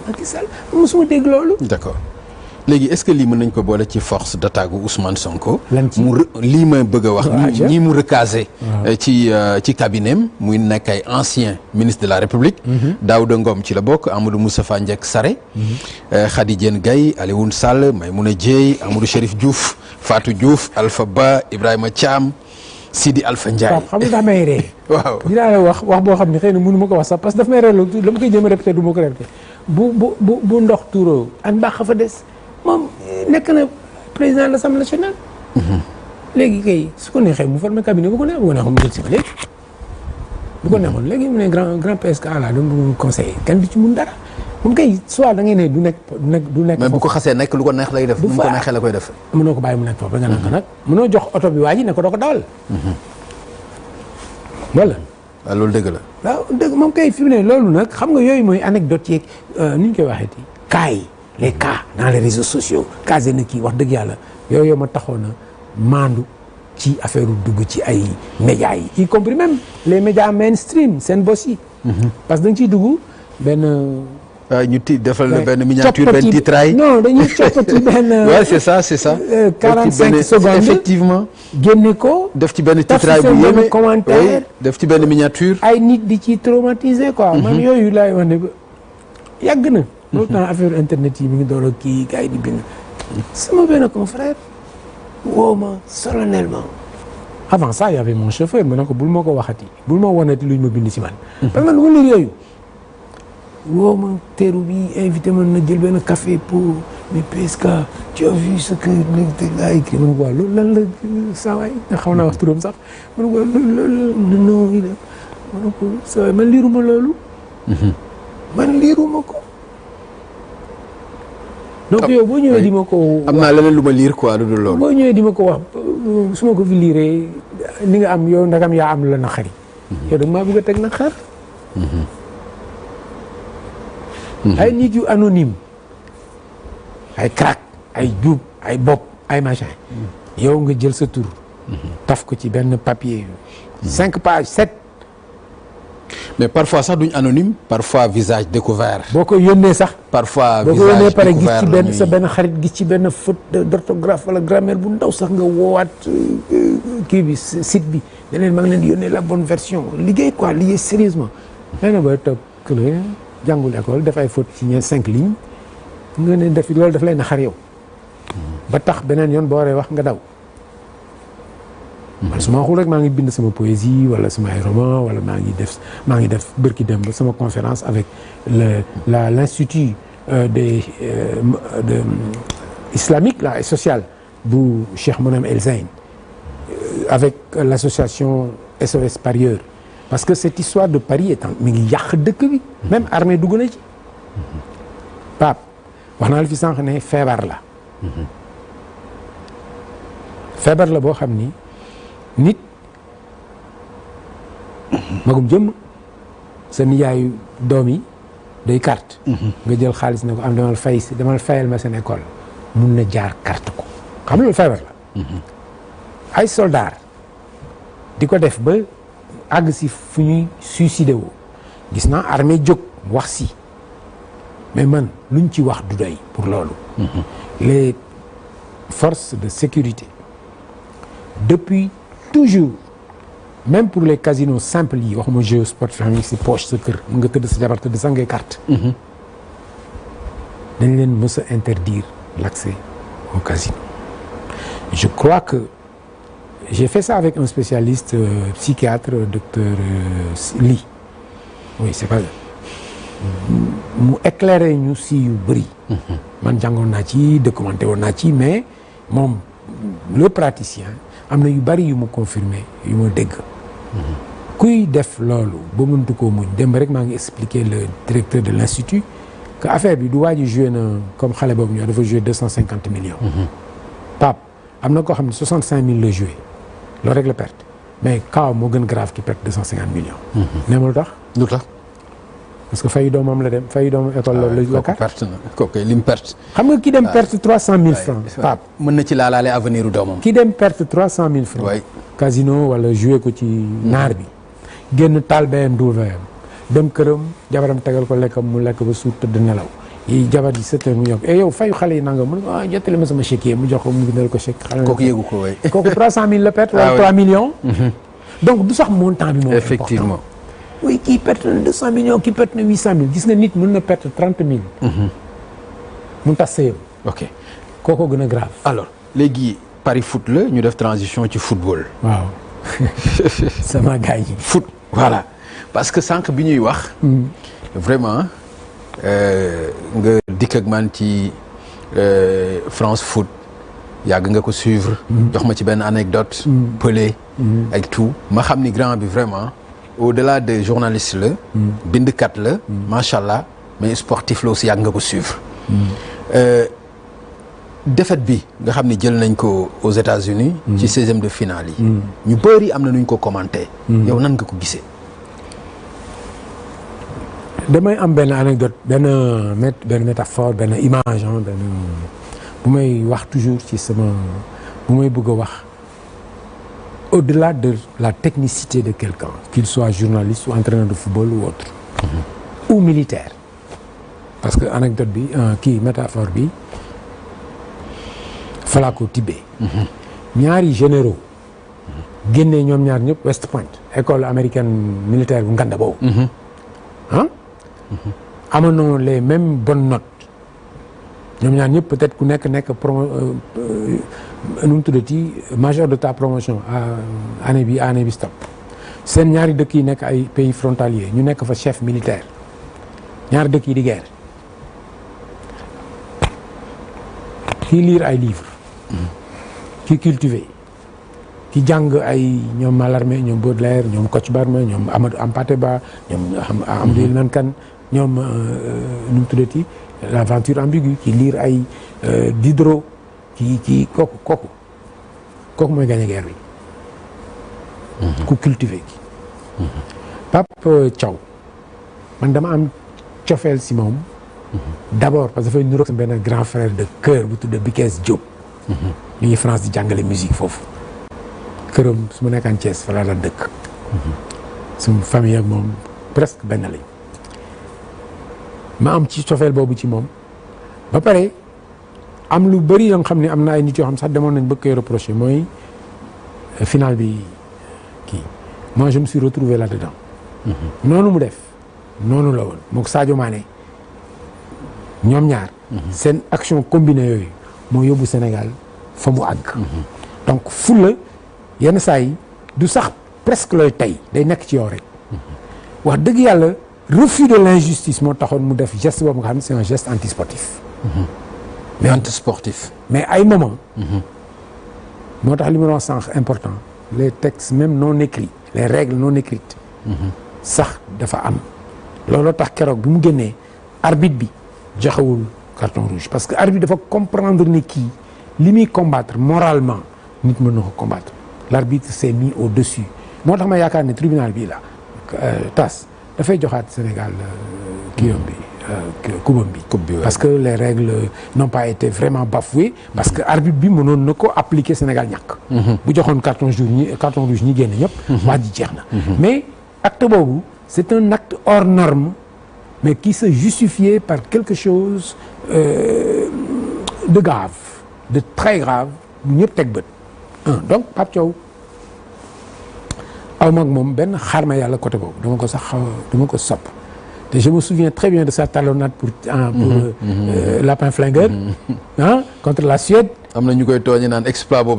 Macky Sall mosuma dégg loolu. d'accord léegi est-ce que lii mën nañ ko boole ci force d'attaque gu Ousmane Sonko. mu lii ma bëgg a wax. ñii mu recasé. ci cabinetam muy nekk ay ancien ministre de la République. Daouda Ngom ci la bokk Amadou Moustapha Ndiack Sarré. Khady Diène Gaye Alioune Sall Maïmouna Dièye Amadou Chérif Diouf Fatou Diouf Alpha Ba Ibrahima Thiam Sidi Alpha Ndiaye. xam nga daa may ree. waaw dinaa la wax boo xam ne xëy na mënu ma ko wax sax parce que daf may ree loolu dama koy jéem a répété du ma ko répété bu ndox tuuroo ak mbaax fa des. moom nekk na président de l'Assemblée nationale. léegi kay su ko neexee mu formé cabinet bu ko neexoon mu jël si ba léegi. bu ko neexoon léegi mu ne grand PSK la doon conseiller kenn du ci mun dara moom kay soit da ngay ne du nekk. mais bu ko xasee nekk lu ko neex lay def. du ko neexee la koy def. mënoo ko bàyyi mu nekk foofu ba nga naan ko nag. mënoo jox oto bi waa ji ne ko doo ko dawal. wala. waaw loolu dëgg la. waaw dëgg moom kay fi mu ne loolu nag xam nga yooyu mooy anecdote yeeg ni ñu koy waxeeti cas yi les cas dans les réseaux sociaux casé na kii wax dëgg yàlla yooyu ma taxoon na maandu ci affaire dugg ci ay médias yi y compris même les médias mainstream seen boss yi. parce que da nga ciy dugg benn. ñu defal la benn miniature benn titraay. non dañuy coppati benn. ouais c'est ça c'est ça. 45 secondes effectivement. génne ko. def ci benn titraay bu yéeme commentaire. def ci benn miniature. ay nit di ci traumatisé quoi. man yooyu laay wax ne yàgg na. loolu temps affaire internet yi mi ngi door a kii gars yi di bind. sama benn confrère woo ma solennellement. avant ça y avait mon chauffeur ma ne ko bul ma ko waxati bul ma wonati luñ ma bind si man. parce que man lu ma lire yooyu. woo ma teeru bi invité man na jël benn café pour mais PSK tu as vu ce que a écrit man quoi loolu lan la saa waay xaw naa wax turam sax man quoi loolu non il man ko saa waay man liiruma loolu. man liiruma ko. donc yow boo ñëwee di ma ko. am naa leneen lu ma liir quoi lu dul loolu. boo ñëwee di ma ko wax su ma ko fi liiree ni nga am yow ndagam yaa am la naqari. yow da nga maa bëgg a teg naqar. ay nit yu anonyme ay crack ay juub ay bopp ay machin. yow nga jël sa tur. taf ko ci benn papier. 5 pages 7. mais parfois sax duñ anonyme parfois visage découvert. boo ko yónnee sax. parfois boo ko visage yónnee pare découvert gis ci benn sa benn xarit gis ci benn faute d'orthographe wala grammaire bu ndaw sax nga woowaat kii bi site bi ne leen maa ngi leen di yónnee la bonne version liggéey quoi liggéey sérieusement. nee na ba toog kële jàngul école def ay faute ci 5 lignes nga ne def loolu daf lay naxar yow. ba tax beneen yoon boo waree wax nga daw. man su ma waxul rek maa ngi bind sama poésie wala sama ay roman wala maa ngi def bërki dem ba sama conférence avec l'institut de islamique là et social bu Cheikh Monem El Zeyn avec l'association SOS Parieurs parce que cette histoire de Paris étant mi ngi yàq dëkk bi même armée dugg na ci Pape wax naa la fi sànq ne feebar la boo xam ni nit magum jëmm sa niyaayu doom yi day carte nga jël xaalis ne ko am demal fayal ma seen école mun na jaar carte ko xam loolu feebar la ay soldat di ko def ba àgg si fu ñuy suicidé woo gis naa armée jóg wax si mais man luñ ci wax du doy pour loolu les forces de sécurité depuis toujours même pour les casinos simples yi waxuma jeu sport famille si poche sa kër mu nga tëdd sa jabar tëdd sa ngay carte dañ leen mës a interdire l'accès au casino je crois que j'ai fait ça avec un spécialiste psychiatre docteur Ly oui c'est pas mu éclairer ñu si yu bëri man jàngoon naa ci documenté woon naa ci mais moom le praticien am na yu bari yu ma confirmé yu ma dégg kuy def loolu ba mëntu koo muñ dem rek maa ngi expliquer le directeur de l'institut que affaire bi du waa ji joué na comme xale boobu ñoo dafa joué 250 millions Pape am na koo xam ne 65 000 la joué loolu rek la perte mais kaw moo gën grave ki perte 250 millions nee ma lu tax parce que fayu doomam la dem fayu doomam école loolu la perte na kooku lim perte xam nga ki dem perte 300 000 francs Pape mën na ci laalaale avenir u doomam ki dem perte 300 000 francs casino wala joué ko ci naar bi génn taal BMW dem këram jabaram tegal ko lekkam mu lekk ba suur tëdd nelaw yi jabar yi 7 heures mu yokk yow fayu xale yi nanga mun nga jottali ma sama chèque mu jox ko mu bindal ko chèque. kooku yëgu ko waay. kooku 300 000 la perte. wala 3 millions. donc du sax montant bi moo effectivement important. oui kii perte na 200 millions kii perte na 800 000 gis nga nit mën na perte 30 000. mu tas sëyam. ok kooko gën a grave. alors léegi pari foot la ñu def transition ci football. waaw sama gars yi. foot voilà parce que sànq bi ñuy wax. vraiment nga dikk ak man ci France foot yàgg nga ko suivre. jox ma ci benn anecdote. Pelé. ak tout ma xam ni grand bi vraiment au-delà de journaliste la. bindkat la. macha allah mais sportif la aussi yàgg nga ko suivre. défaite bi nga xam ni jël nañ ko aux États-Unis ci 16e de finale yi. ñu bëri am na nuñ ko commenté. yow nan nga ko gisee. damay am benn anecdote benn métaphore benn image benn bu may wax toujours ci sama bu may bëgg a wax au-delà de la technicité de quelqu'un qu'il soit journaliste ou entraîneur de football ou autre. ou militaire. parce que anecdote bi kii métaphore bi falaa ko tibbee. ñaari généraux. génnee ñoom ñaar ñëpp West Point école américaine militaire bu nganda boobu. amoon les mêmes bonnes notes ñoom ñaar ñëpp peut-être ku nekk nu mu tuddati major de ta promotion année bi stop seen ñaari dëkk yi nekk ay pays frontaliers ñu nekk fa chef militaire ñaari dëkk yi di guerre kii lire ay livres kii cultiver ki jàng ay ñoom Mallarmé ñoom Baudelaire ñoom Kocc Barma ñoom Amadou Hampâté Bâ ñoom Amadou Elimane Kane ñoom nu mu tuddati l'aventure ambiguë ki lire ay Diderot ki kooku mooy gagné guerre bi. ku cultiver ki. Pape Thiaw man dama am cofeel si moom. d'abord parce que dafay niroog benn grand frère de cœur bu tudd Bikes Diop. ñu ngi France di jàngale musique foofu. këram su ma nekkaan Thiès fa la dëkk. suñu famille ak moom presque benn lañ. ma am ci cofeel boobu ci moom ba pare am lu bëri yoo xam ne am na ay nit yoo xam sax demoon nañ bëgg koy reprocher mooy final bi kii moi je me suis retrouvé là-dedans. noonu mu def noonu la woon moog Sadio Mané ñoom ñaar. seen action combinée yooyu moo yóbbu Sénégal fa mu àgg. donc fulla yenn saa yi du sax presque looy tey day nekk ci yow rek. wax dëgg yàlla refus de l'injustice moo taxoon mu def geste boobu nga xam ne c'est un geste antisportif. mais antisportif. mais ay moment. moo tax li ma wax sànq important les textes même non écrits les règles non écrites. sax dafa am. looloo tax keroog bi mu génnee arbitre bi joxewul carton rouge parce que arbitre dafa comprendre ne kii li muy combattre moralement nit mën na ko combattre l'arbitre s'est mis au-dessus moo tax ma yaakaar ne tribunal bii la tas dafay joxaat Sénégal kiyom bi kubam bi parce que les règles n'ont pas été vraiment bafouées parce que arbitre bi mënoon na ko appliquer Sénégal ñàkk bu joxoon carton rouge ñi génn ñëpp wax ji jeex na mais acte boobu c'est un acte hors norme mais qui se justifiait par quelque chose de grave de très grave bu ñëpp teg bët donc Pape Thiaw aw mag moom benn xarma yàlla côté boobu dama ko sopp te je me souviens très bien de sa talonnade pour Lapin Flingueur contre la Suède. am na ñu koy tooñe naan exploit boobu rek